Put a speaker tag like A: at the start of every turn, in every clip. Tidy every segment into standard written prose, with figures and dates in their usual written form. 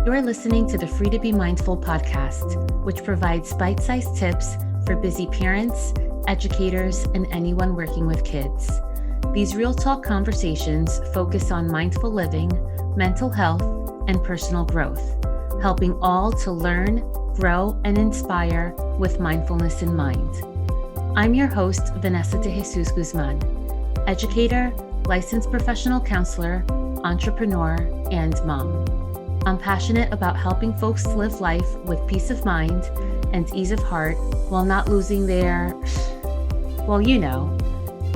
A: You're listening to the Free to Be Mindful podcast, which provides bite-sized tips for busy parents, educators, and anyone working with kids. These real talk conversations focus on mindful living, mental health, and personal growth, helping all to learn, grow, and inspire with mindfulness in mind. I'm your host, Vanessa de Jesus Guzman, educator, licensed professional counselor, entrepreneur, and mom. I'm passionate about helping folks live life with peace of mind and ease of heart while not losing their, well, you know,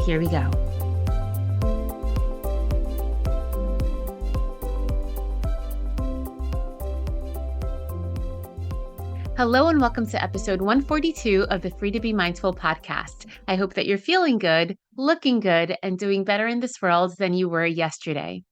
A: here we go. Hello and welcome to episode 142 of the Free to Be Mindful podcast. I hope that you're feeling good, looking good, and doing better in this world than you were yesterday.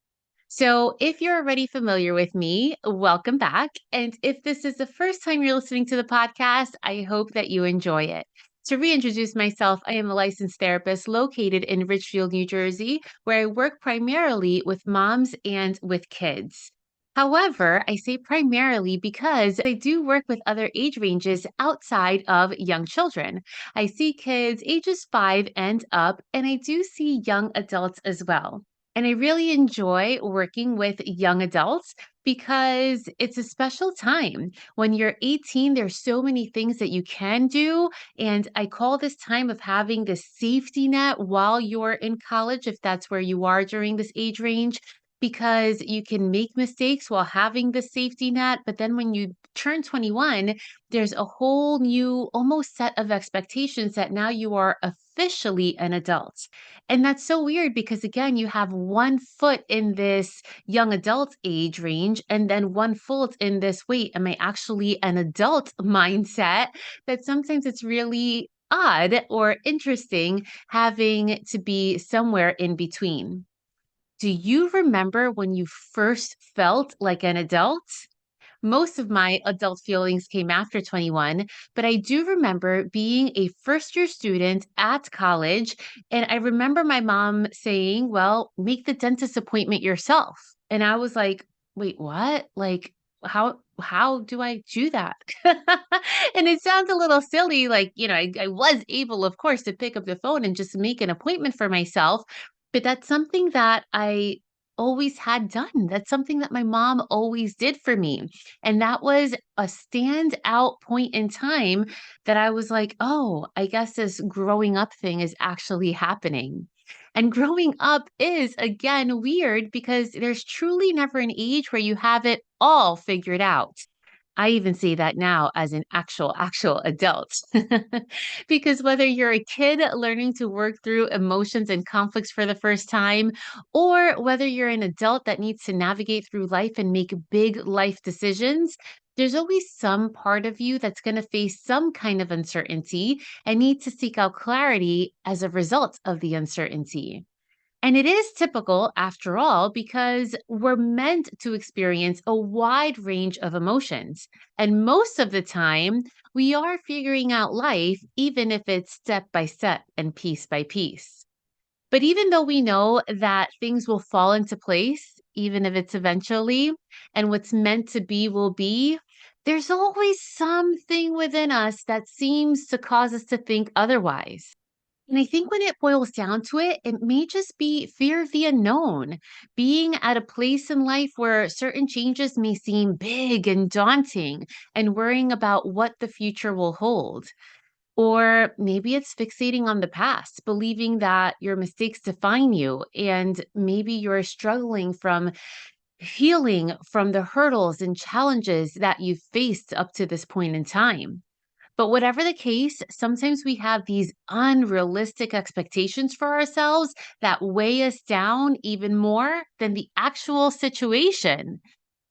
A: So if you're already familiar with me, welcome back. And if this is the first time you're listening to the podcast, I hope that you enjoy it. To reintroduce myself, I am a licensed therapist located in Richfield, New Jersey, where I work primarily with moms and with kids. However, I say primarily because I do work with other age ranges outside of young children. I see kids ages 5 and up, and I do see young adults as well. And I really enjoy working with young adults because it's a special time. When you're 18, there's so many things that you can do. And I call this time of having the safety net while you're in college, if that's where you are during this age range, because you can make mistakes while having the safety net. But then when you turn 21, there's a whole new almost set of expectations that now you are officially an adult. And that's so weird because, again, you have one foot in this young adult age range and then one foot in this, wait, am I actually an adult mindset? That sometimes it's really odd or interesting having to be somewhere in between. Do you remember when you first felt like an adult? Most of my adult feelings came after 21, but I do remember being a first year student at college. And I remember my mom saying, well, make the dentist appointment yourself. And I was like, wait, what? Like, how do I do that? And it sounds a little silly. Like, I was able, of course, to pick up the phone and just make an appointment for myself. But that's something that I always had done. That's something that my mom always did for me. And that was a standout point in time that I was like, oh, I guess this growing up thing is actually happening. And growing up is, again, weird because there's truly never an age where you have it all figured out. I even see that now as an actual adult. Because whether you're a kid learning to work through emotions and conflicts for the first time, or whether you're an adult that needs to navigate through life and make big life decisions, there's always some part of you that's going to face some kind of uncertainty and need to seek out clarity as a result of the uncertainty. And it is typical, after all, because we're meant to experience a wide range of emotions. And most of the time, we are figuring out life, even if it's step by step and piece by piece. But even though we know that things will fall into place, even if it's eventually, and what's meant to be will be, there's always something within us that seems to cause us to think otherwise. And I think when it boils down to it, it may just be fear of the unknown, being at a place in life where certain changes may seem big and daunting, and worrying about what the future will hold. Or maybe it's fixating on the past, believing that your mistakes define you, and maybe you're struggling from healing from the hurdles and challenges that you've faced up to this point in time. But whatever the case, sometimes we have these unrealistic expectations for ourselves that weigh us down even more than the actual situation.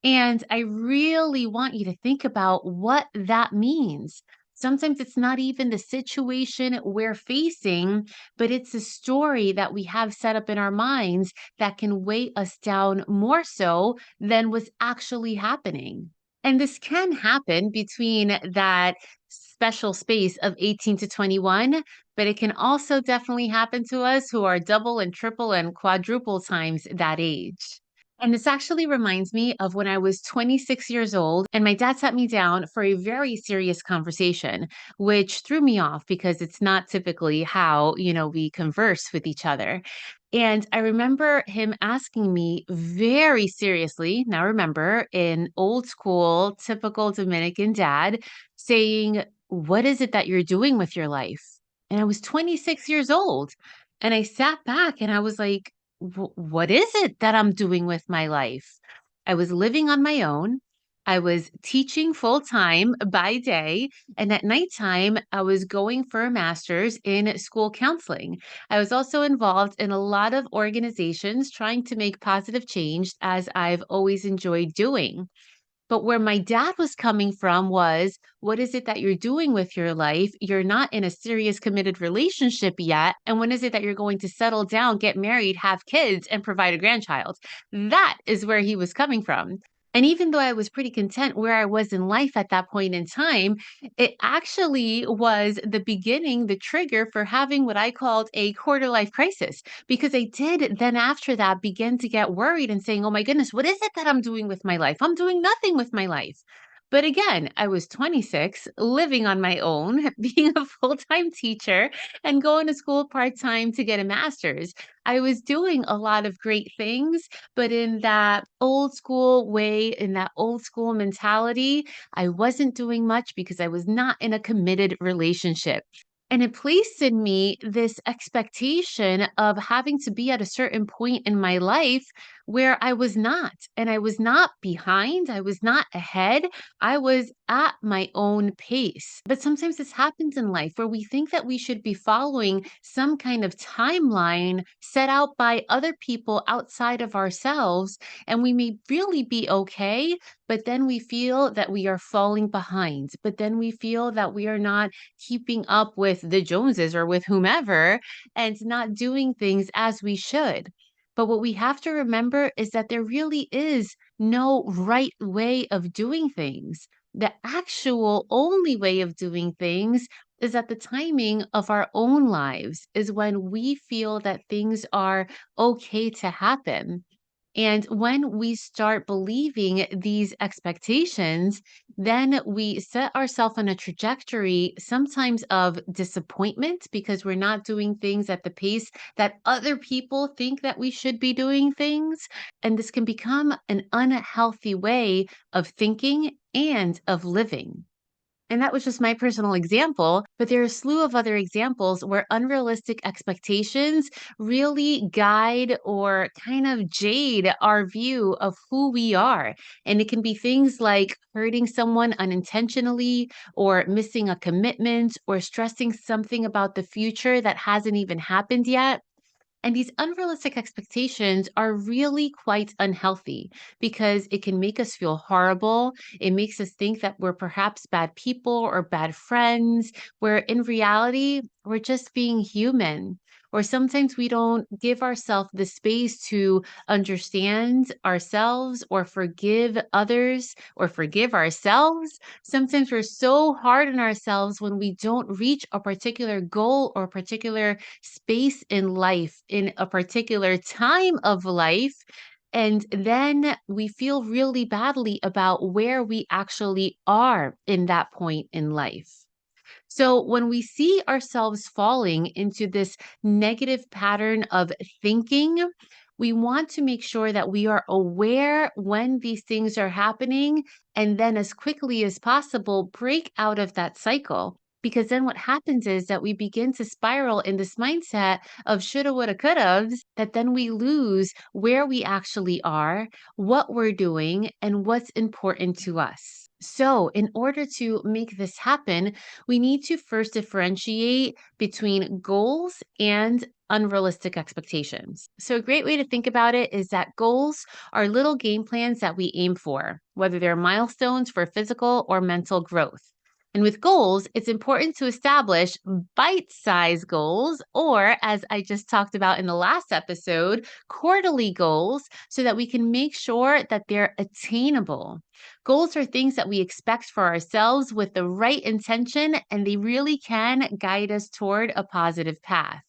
A: And I really want you to think about what that means. Sometimes it's not even the situation we're facing, but it's a story that we have set up in our minds that can weigh us down more so than what's actually happening. And this can happen between that special space of 18 to 21, but it can also definitely happen to us who are double and triple and quadruple times that age. And this actually reminds me of when I was 26 years old and my dad sat me down for a very serious conversation, which threw me off because it's not typically how, we converse with each other. And I remember him asking me very seriously, now remember, in old school, typical Dominican dad, saying, "What is it that you're doing with your life?" And I was 26 years old. And I sat back and I was like, what is it that I'm doing with my life? I was living on my own. I was teaching full time by day. And at nighttime, I was going for a master's in school counseling. I was also involved in a lot of organizations trying to make positive change, as I've always enjoyed doing. But where my dad was coming from was, what is it that you're doing with your life? You're not in a serious committed relationship yet. And when is it that you're going to settle down, get married, have kids, and provide a grandchild? That is where he was coming from. And even though I was pretty content where I was in life at that point in time, it actually was the beginning, the trigger for having what I called a quarter life crisis. Because I did then after that begin to get worried and saying, oh my goodness, what is it that I'm doing with my life? I'm doing nothing with my life. But again, I was 26, living on my own, being a full time teacher, and going to school part time to get a master's. I was doing a lot of great things, but in that old school way, in that old school mentality, I wasn't doing much because I was not in a committed relationship. And it placed in me this expectation of having to be at a certain point in my life where I was not. And I was not behind, I was not ahead, I was at my own pace. But sometimes this happens in life where we think that we should be following some kind of timeline set out by other people outside of ourselves. And we may really be okay, but then we feel that we are falling behind. But then we feel that we are not keeping up with the Joneses or with whomever and not doing things as we should. But what we have to remember is that there really is no right way of doing things. The actual only way of doing things is at the timing of our own lives, is when we feel that things are okay to happen. And when we start believing these expectations, then we set ourselves on a trajectory sometimes of disappointment because we're not doing things at the pace that other people think that we should be doing things. And this can become an unhealthy way of thinking and of living. And that was just my personal example, but there are a slew of other examples where unrealistic expectations really guide or kind of jade our view of who we are. And it can be things like hurting someone unintentionally, or missing a commitment, or stressing something about the future that hasn't even happened yet. And these unrealistic expectations are really quite unhealthy because it can make us feel horrible. It makes us think that we're perhaps bad people or bad friends, where in reality, we're just being human. Or sometimes we don't give ourselves the space to understand ourselves or forgive others or forgive ourselves. Sometimes we're so hard on ourselves when we don't reach a particular goal or particular space in life, in a particular time of life. And then we feel really badly about where we actually are in that point in life. So, when we see ourselves falling into this negative pattern of thinking, we want to make sure that we are aware when these things are happening and then, as quickly as possible, break out of that cycle. Because then what happens is that we begin to spiral in this mindset of shoulda, woulda, coulda, that then we lose where we actually are, what we're doing, and what's important to us. So, in order to make this happen, we need to first differentiate between goals and unrealistic expectations. So, a great way to think about it is that goals are little game plans that we aim for, whether they're milestones for physical or mental growth. And with goals, it's important to establish bite sized goals, or as I just talked about in the last episode, quarterly goals, so that we can make sure that they're attainable. Goals are things that we expect for ourselves with the right intention, and they really can guide us toward a positive path.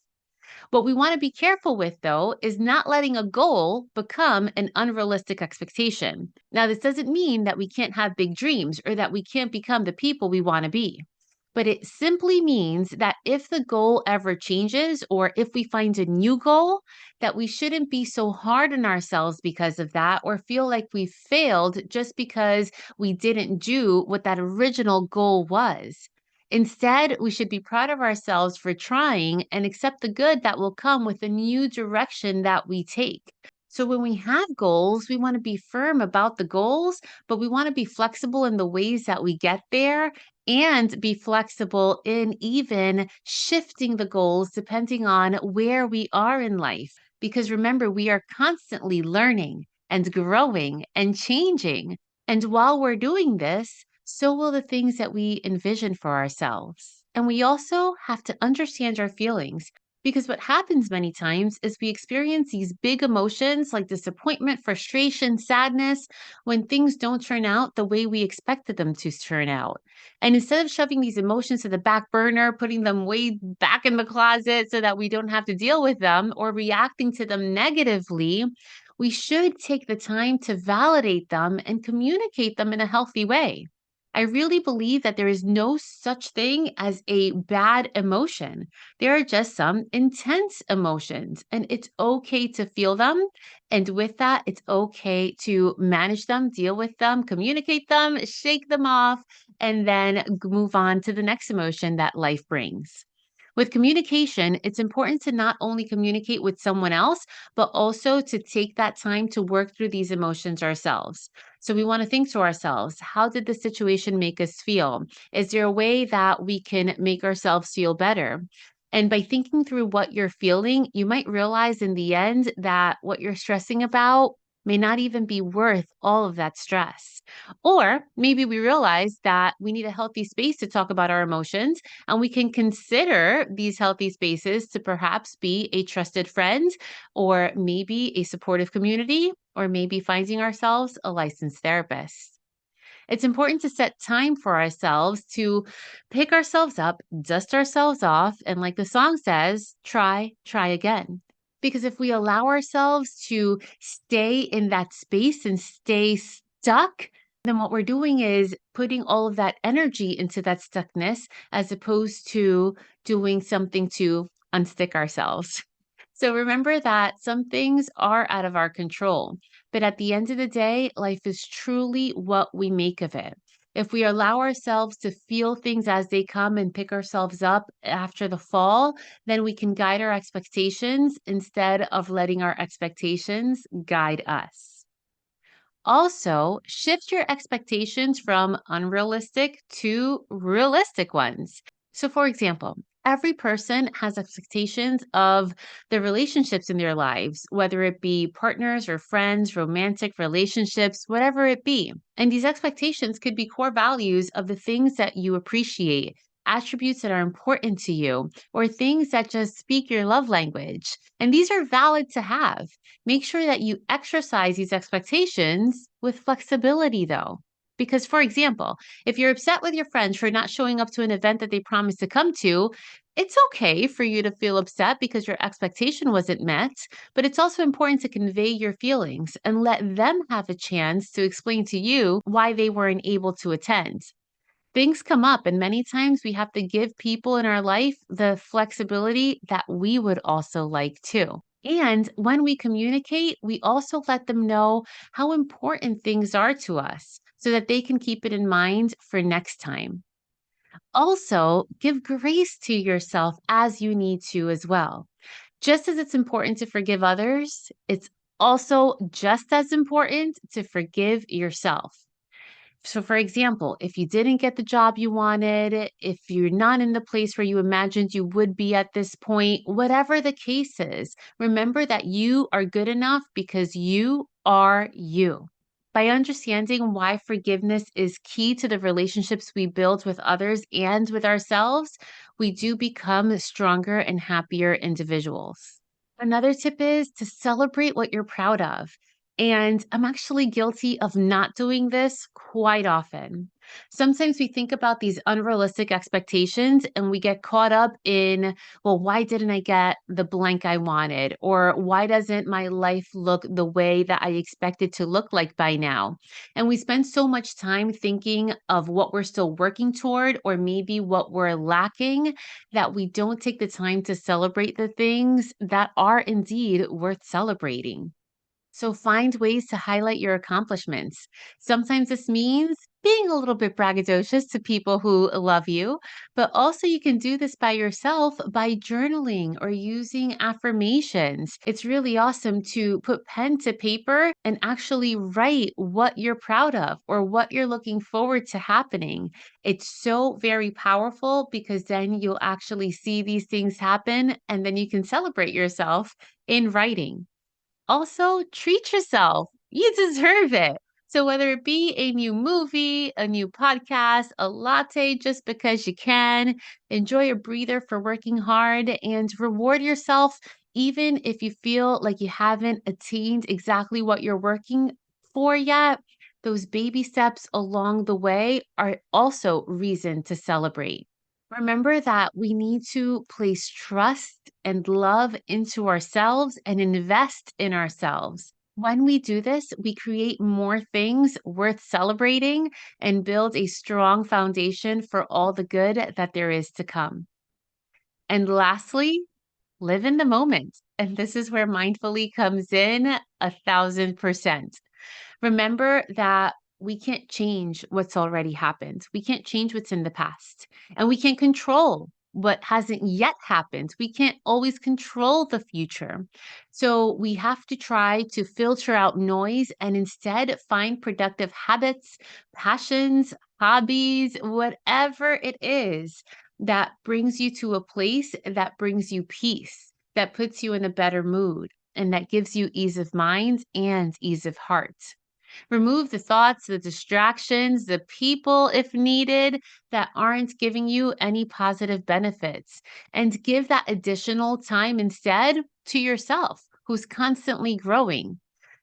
A: What we want to be careful with, though, is not letting a goal become an unrealistic expectation. Now, this doesn't mean that we can't have big dreams or that we can't become the people we want to be. But it simply means that if the goal ever changes or if we find a new goal, that we shouldn't be so hard on ourselves because of that or feel like we failed just because we didn't do what that original goal was. Instead, we should be proud of ourselves for trying and accept the good that will come with the new direction that we take. So, when we have goals, we want to be firm about the goals, but we want to be flexible in the ways that we get there and be flexible in even shifting the goals depending on where we are in life. Because remember, we are constantly learning and growing and changing. And while we're doing this, so will the things that we envision for ourselves. And we also have to understand our feelings because what happens many times is we experience these big emotions like disappointment, frustration, sadness when things don't turn out the way we expected them to turn out. And instead of shoving these emotions to the back burner, putting them way back in the closet so that we don't have to deal with them or reacting to them negatively, we should take the time to validate them and communicate them in a healthy way. I really believe that there is no such thing as a bad emotion. There are just some intense emotions, and it's okay to feel them. And with that, it's okay to manage them, deal with them, communicate them, shake them off, and then move on to the next emotion that life brings. With communication, it's important to not only communicate with someone else, but also to take that time to work through these emotions ourselves. So we want to think to ourselves, how did the situation make us feel? Is there a way that we can make ourselves feel better? And by thinking through what you're feeling, you might realize in the end that what you're stressing about may not even be worth all of that stress. Or maybe we realize that we need a healthy space to talk about our emotions, and we can consider these healthy spaces to perhaps be a trusted friend, or maybe a supportive community, or maybe finding ourselves a licensed therapist. It's important to set time for ourselves to pick ourselves up, dust ourselves off, and like the song says, try again. Because if we allow ourselves to stay in that space and stay stuck, then what we're doing is putting all of that energy into that stuckness as opposed to doing something to unstick ourselves. So remember that some things are out of our control, but at the end of the day, life is truly what we make of it. If we allow ourselves to feel things as they come and pick ourselves up after the fall, then we can guide our expectations instead of letting our expectations guide us. Also, shift your expectations from unrealistic to realistic ones. So, for example, every person has expectations of the relationships in their lives, whether it be partners or friends, romantic relationships, whatever it be. And these expectations could be core values of the things that you appreciate, attributes that are important to you, or things that just speak your love language. And these are valid to have. Make sure that you exercise these expectations with flexibility, though. Because, for example, if you're upset with your friends for not showing up to an event that they promised to come to, it's okay for you to feel upset because your expectation wasn't met, but it's also important to convey your feelings and let them have a chance to explain to you why they weren't able to attend. Things come up, and many times we have to give people in our life the flexibility that we would also like too. And when we communicate, we also let them know how important things are to us so that they can keep it in mind for next time. Also, give grace to yourself as you need to as well. Just as it's important to forgive others, it's also just as important to forgive yourself. So, for example, if you didn't get the job you wanted, if you're not in the place where you imagined you would be at this point, whatever the case is, remember that you are good enough because you are you. By understanding why forgiveness is key to the relationships we build with others and with ourselves, we do become stronger and happier individuals. Another tip is to celebrate what you're proud of. And I'm actually guilty of not doing this quite often. Sometimes we think about these unrealistic expectations and we get caught up in, well, why didn't I get the blank I wanted? Or why doesn't my life look the way that I expect it to look like by now? And we spend so much time thinking of what we're still working toward or maybe what we're lacking that we don't take the time to celebrate the things that are indeed worth celebrating. So find ways to highlight your accomplishments. Sometimes this means being a little bit braggadocious to people who love you, but also you can do this by yourself by journaling or using affirmations. It's really awesome to put pen to paper and actually write what you're proud of or what you're looking forward to happening. It's so very powerful because then you'll actually see these things happen and then you can celebrate yourself in writing. Also, treat yourself. You deserve it. So, whether it be a new movie, a new podcast, a latte just because you can, enjoy a breather for working hard and reward yourself, even if you feel like you haven't attained exactly what you're working for yet. Those baby steps along the way are also reason to celebrate. Remember that we need to place trust and love into ourselves and invest in ourselves. When we do this, we create more things worth celebrating and build a strong foundation for all the good that there is to come. And lastly, live in the moment. And this is where mindfully comes in 1,000%. Remember that we can't change what's already happened. We can't change what's in the past, and we can't control what hasn't yet happened. We can't always control the future. So we have to try to filter out noise and instead find productive habits, passions, hobbies, whatever it is that brings you to a place that brings you peace, that puts you in a better mood, and that gives you ease of mind and ease of heart. Remove the thoughts, the distractions, the people, if needed, that aren't giving you any positive benefits, and give that additional time instead to yourself, who's constantly growing,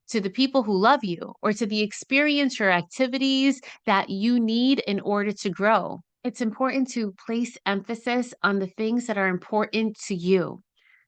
A: to the people who love you, or to the experience or activities that you need in order to grow. It's important to place emphasis on the things that are important to you.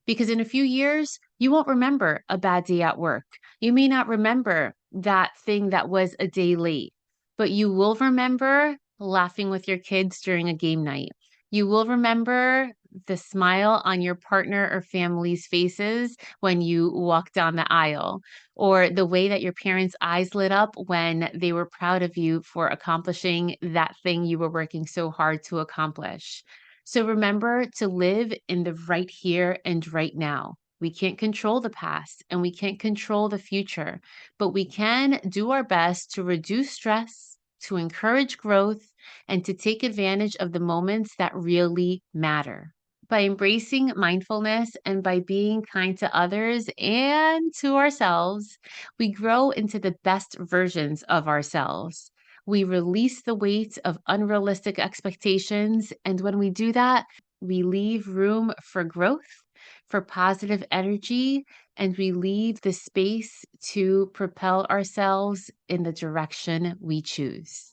A: Because in a few years, you won't remember a bad day at work. You may not remember that thing that was a day late, but you will remember laughing with your kids during a game night. You will remember the smile on your partner or family's faces when you walk down the aisle, or the way that your parents' eyes lit up when they were proud of you for accomplishing that thing you were working so hard to accomplish. So remember to live in the right here and right now. We can't control the past and we can't control the future, but we can do our best to reduce stress, to encourage growth, and to take advantage of the moments that really matter. By embracing mindfulness and by being kind to others and to ourselves, we grow into the best versions of ourselves. We release the weight of unrealistic expectations. And when we do that, we leave room for growth, for positive energy, and we leave the space to propel ourselves in the direction we choose.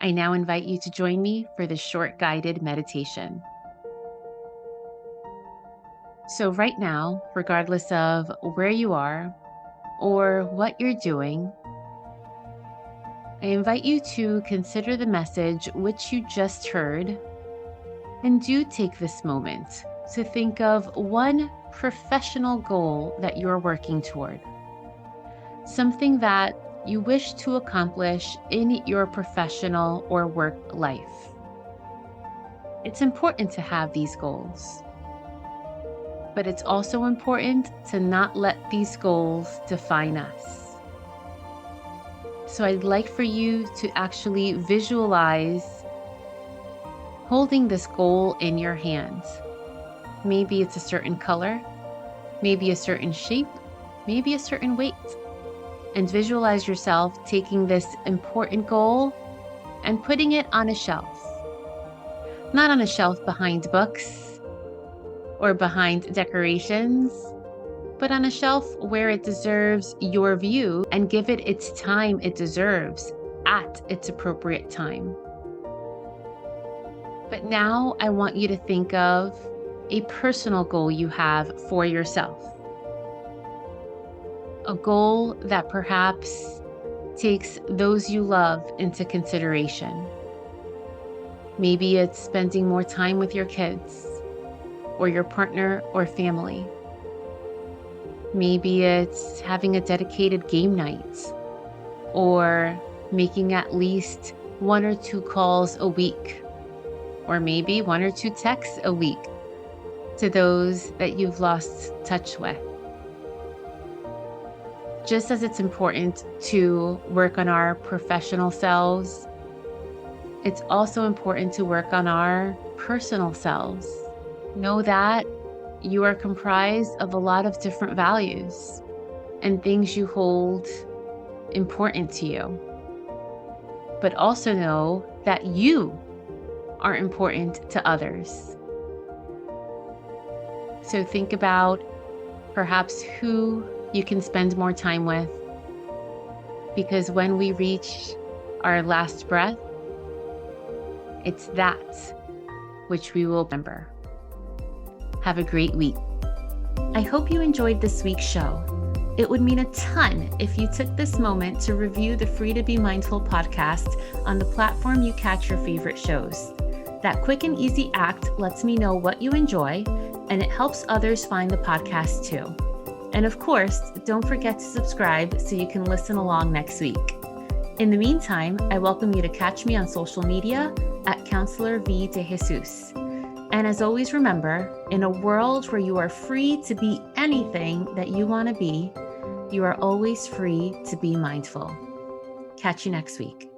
A: I now invite you to join me for this short guided meditation. So, right now, regardless of where you are or what you're doing, I invite you to consider the message which you just heard, and do take this moment to think of one professional goal that you're working toward, something that you wish to accomplish in your professional or work life. It's important to have these goals, but it's also important to not let these goals define us. So I'd like for you to actually visualize holding this goal in your hands. Maybe it's a certain color, maybe a certain shape, maybe a certain weight. And visualize yourself taking this important goal and putting it on a shelf. Not on a shelf behind books or behind decorations, put on a shelf where it deserves your view and give it its time it deserves at its appropriate time. But now I want you to think of a personal goal you have for yourself. A goal that perhaps takes those you love into consideration. Maybe it's spending more time with your kids or your partner or family. Maybe it's having a dedicated game night or making at least 1 or 2 calls a week, or maybe 1 or 2 texts a week to those that you've lost touch with. Just as it's important to work on our professional selves, it's also important to work on our personal selves. Know that you are comprised of a lot of different values and things you hold important to you. But also know that you are important to others. So think about perhaps who you can spend more time with, because when we reach our last breath, it's that which we will remember. Have a great week. I hope you enjoyed this week's show. It would mean a ton if you took this moment to review the Free to Be Mindful podcast on the platform you catch your favorite shows. That quick and easy act lets me know what you enjoy, and it helps others find the podcast too. And of course, don't forget to subscribe so you can listen along next week. In the meantime, I welcome you to catch me on social media at Counselor V de Jesus. And as always, remember, in a world where you are free to be anything that you want to be, you are always free to be mindful. Catch you next week.